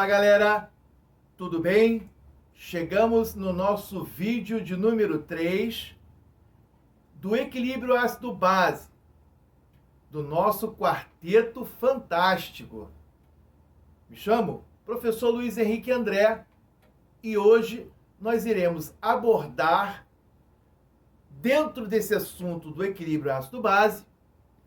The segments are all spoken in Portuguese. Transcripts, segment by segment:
Fala galera, tudo bem? Chegamos no nosso vídeo de número 3 do equilíbrio ácido-base, do nosso quarteto fantástico. Me chamo Professor Luiz Henrique André e hoje nós iremos abordar, dentro desse assunto do equilíbrio ácido-base,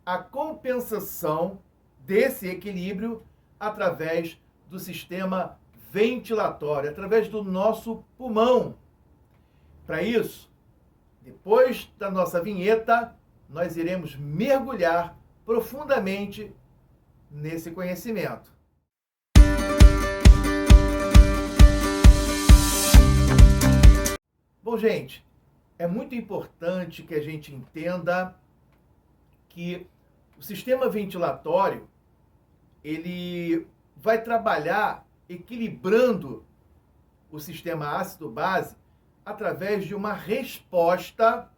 a compensação desse equilíbrio através do sistema ventilatório, através do nosso pulmão. Para isso, depois da nossa vinheta, nós iremos mergulhar profundamente nesse conhecimento. Bom, gente, é muito importante que a gente entenda que o sistema ventilatório, ele vai trabalhar equilibrando o sistema ácido-base através de uma resposta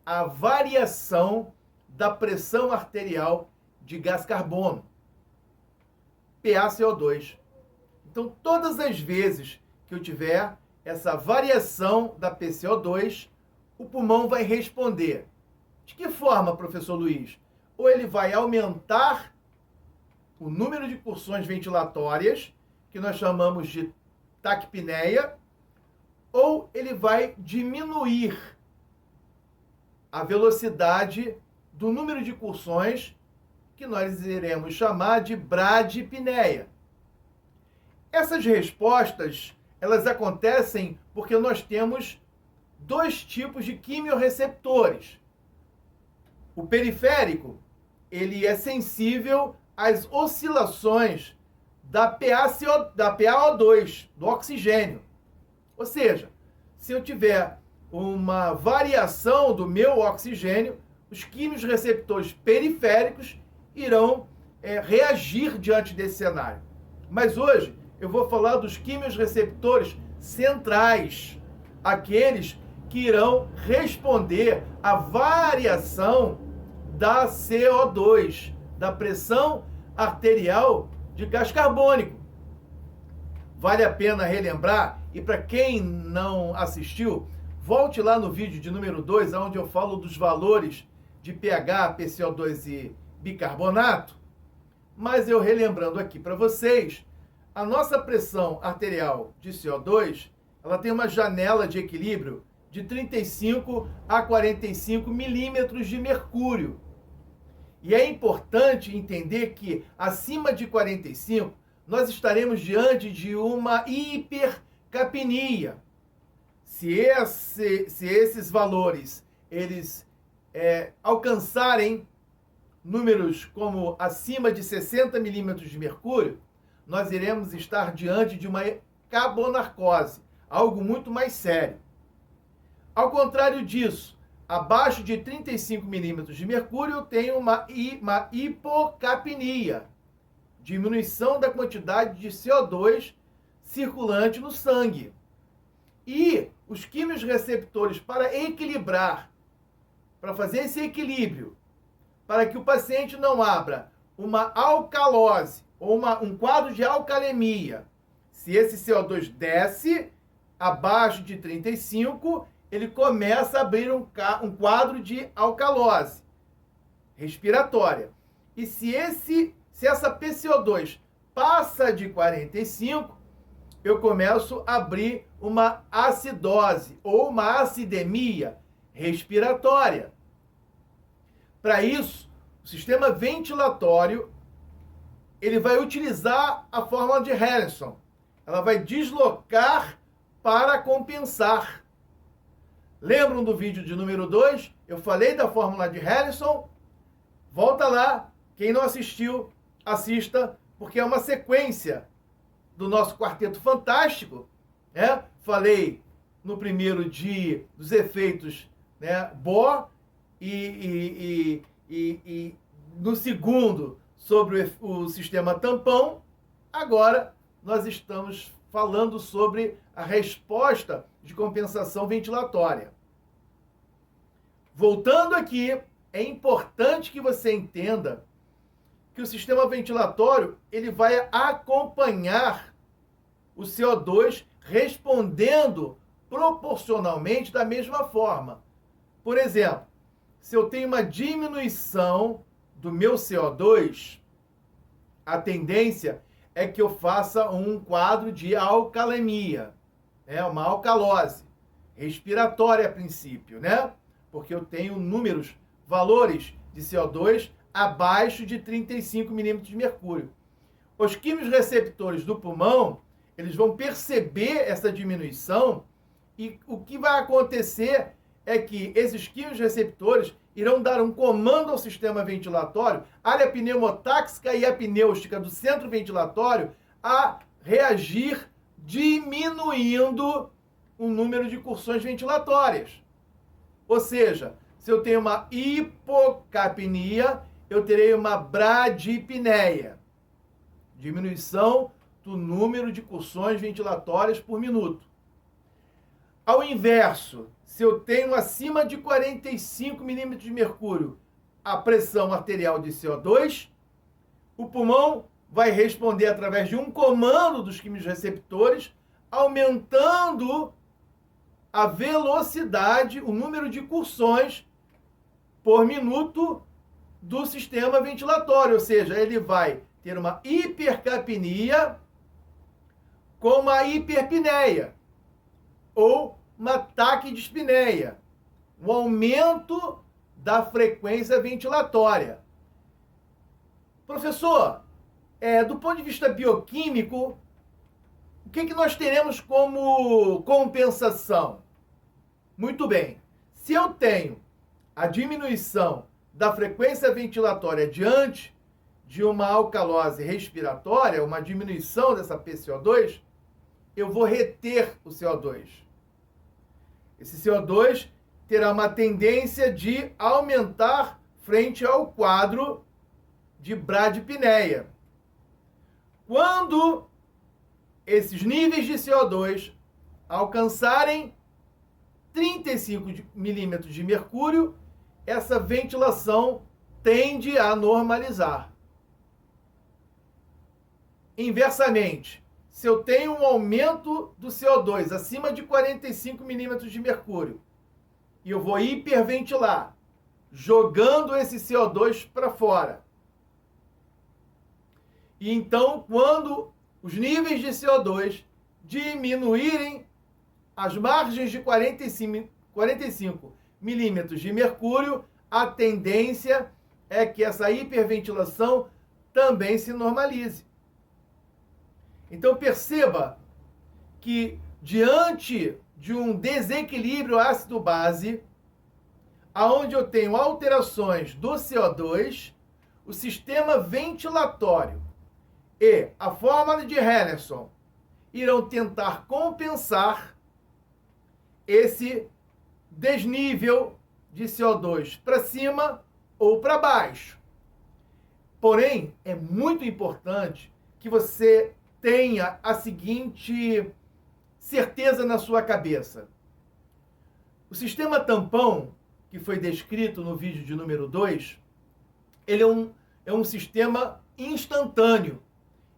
à variação da pressão arterial de gás carbono, PaCO2. Então, todas as vezes que eu tiver essa variação da PCO2, o pulmão vai responder. De que forma, professor Luiz? Ou ele vai aumentar o número de porções ventilatórias, que nós chamamos de taquipneia, ou ele vai diminuir a velocidade do número de porções, que nós iremos chamar de bradipneia. Essas respostas, elas acontecem porque nós temos dois tipos de quimiorreceptores. O periférico, ele é sensível às oscilações da PaO2, do oxigênio. Ou seja, se eu tiver uma variação do meu oxigênio, os quimiorreceptores periféricos irão reagir diante desse cenário. Mas hoje eu vou falar dos quimiorreceptores centrais, aqueles que irão responder à variação da CO2, da pressão arterial de gás carbônico. Vale a pena relembrar, e para quem não assistiu, volte lá no vídeo de número 2, onde eu falo dos valores de pH, PCO2 e bicarbonato. Mas eu relembrando aqui para vocês, a nossa pressão arterial de CO2, ela tem uma janela de equilíbrio de 35 a 45 milímetros de mercúrio. E é importante entender que acima de 45, nós estaremos diante de uma hipercapnia. Se esses valores eles alcançarem números como acima de 60 milímetros de mercúrio, nós iremos estar diante de uma carbonarcose, algo muito mais sério. Ao contrário disso, abaixo de 35 milímetros de mercúrio, eu tenho uma hipocapnia, diminuição da quantidade de CO2 circulante no sangue. E os quimiorreceptores, para equilibrar, para fazer esse equilíbrio, para que o paciente não abra uma alcalose ou um quadro de alcalemia, se esse CO2 desce abaixo de 35, ele começa a abrir um quadro de alcalose respiratória. E se essa PCO2 passa de 45, eu começo a abrir uma acidose ou uma acidemia respiratória. Para isso, o sistema ventilatório ele vai utilizar a fórmula de Harrison. Ela vai deslocar para compensar. Lembram do vídeo de número 2? Eu falei da fórmula de Harrison. Volta lá. Quem não assistiu, assista, porque é uma sequência do nosso quarteto fantástico. Falei no primeiro dos efeitos Bohr e no segundo sobre o sistema tampão. Agora nós estamos falando sobre a resposta de compensação ventilatória. Voltando aqui, é importante que você entenda que o sistema ventilatório ele vai acompanhar o CO2 respondendo proporcionalmente da mesma forma. Por exemplo, se eu tenho uma diminuição do meu CO2, a tendência é que eu faça um quadro de alcalemia, uma alcalose respiratória a princípio, né? Porque eu tenho valores de CO2 abaixo de 35 milímetros de mercúrio. Os quimiorreceptores do pulmão, eles vão perceber essa diminuição e o que vai acontecer é que esses quimiorreceptores irão dar um comando ao sistema ventilatório, a área pneumotáxica e apnêustica do centro ventilatório, a reagir diminuindo o número de incursões ventilatórias. Ou seja, se eu tenho uma hipocapnia, eu terei uma bradipneia, diminuição do número de incursões ventilatórias por minuto. Ao inverso, se eu tenho acima de 45 milímetros de mercúrio a pressão arterial de CO2, o pulmão vai responder através de um comando dos quimiorreceptores, aumentando a velocidade, o número de incursões por minuto do sistema ventilatório, ou seja, ele vai ter uma hipercapnia com uma hiperpneia ou uma taquidispneia, um aumento da frequência ventilatória. Professor, do ponto de vista bioquímico, o que nós teremos como compensação? Muito bem, se eu tenho a diminuição da frequência ventilatória diante de uma alcalose respiratória, uma diminuição dessa PCO2, eu vou reter o CO2. Esse CO2 terá uma tendência de aumentar frente ao quadro de bradipneia. Quando esses níveis de CO2 alcançarem 35 milímetros de mercúrio, essa ventilação tende a normalizar. Inversamente, se eu tenho um aumento do CO2 acima de 45 milímetros de mercúrio e eu vou hiperventilar, jogando esse CO2 para fora. E então, quando os níveis de CO2 diminuírem as margens de 45 milímetros de mercúrio, a tendência é que essa hiperventilação também se normalize. Então perceba que diante de um desequilíbrio ácido-base, aonde eu tenho alterações do CO2, o sistema ventilatório e a fórmula de Henderson irão tentar compensar esse desnível de CO2 para cima ou para baixo. Porém, é muito importante que você tenha a seguinte certeza na sua cabeça. O sistema tampão, que foi descrito no vídeo de número 2, ele é um sistema instantâneo,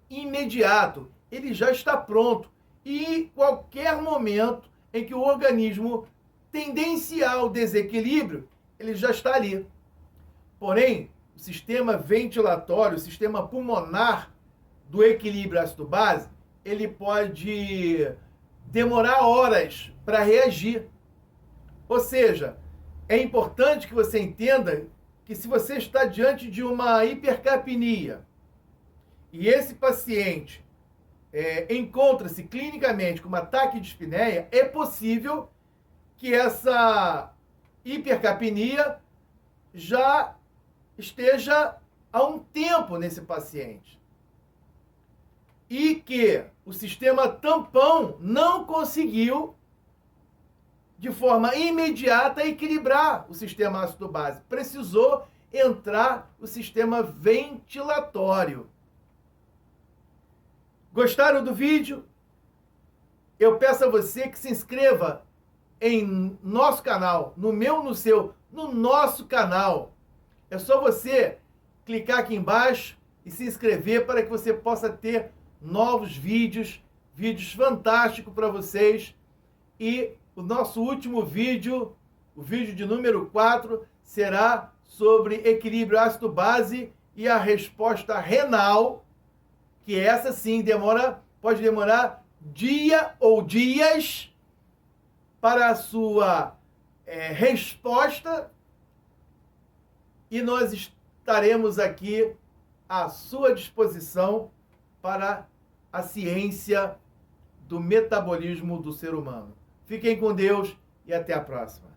imediato, ele já está pronto. E qualquer momento em que o organismo tendenciar ao desequilíbrio, ele já está ali. Porém, o sistema ventilatório, o sistema pulmonar do equilíbrio ácido-base, ele pode demorar horas para reagir. Ou seja, é importante que você entenda que se você está diante de uma hipercapnia e esse paciente encontra-se clinicamente com uma taquidispneia, é possível que essa hipercapnia já esteja há um tempo nesse paciente. E que o sistema tampão não conseguiu, de forma imediata, equilibrar o sistema ácido-base. Precisou entrar o sistema ventilatório. Gostaram do vídeo? Eu peço a você que se inscreva em nosso canal, no nosso canal. É só você clicar aqui embaixo e se inscrever para que você possa ter novos vídeos vídeos fantásticos para vocês. E o nosso último vídeo, o vídeo de número 4, será sobre equilíbrio ácido-base e a resposta renal, que essa sim pode demorar dia ou dias para a sua resposta, e nós estaremos aqui à sua disposição para a ciência do metabolismo do ser humano. Fiquem com Deus e até a próxima.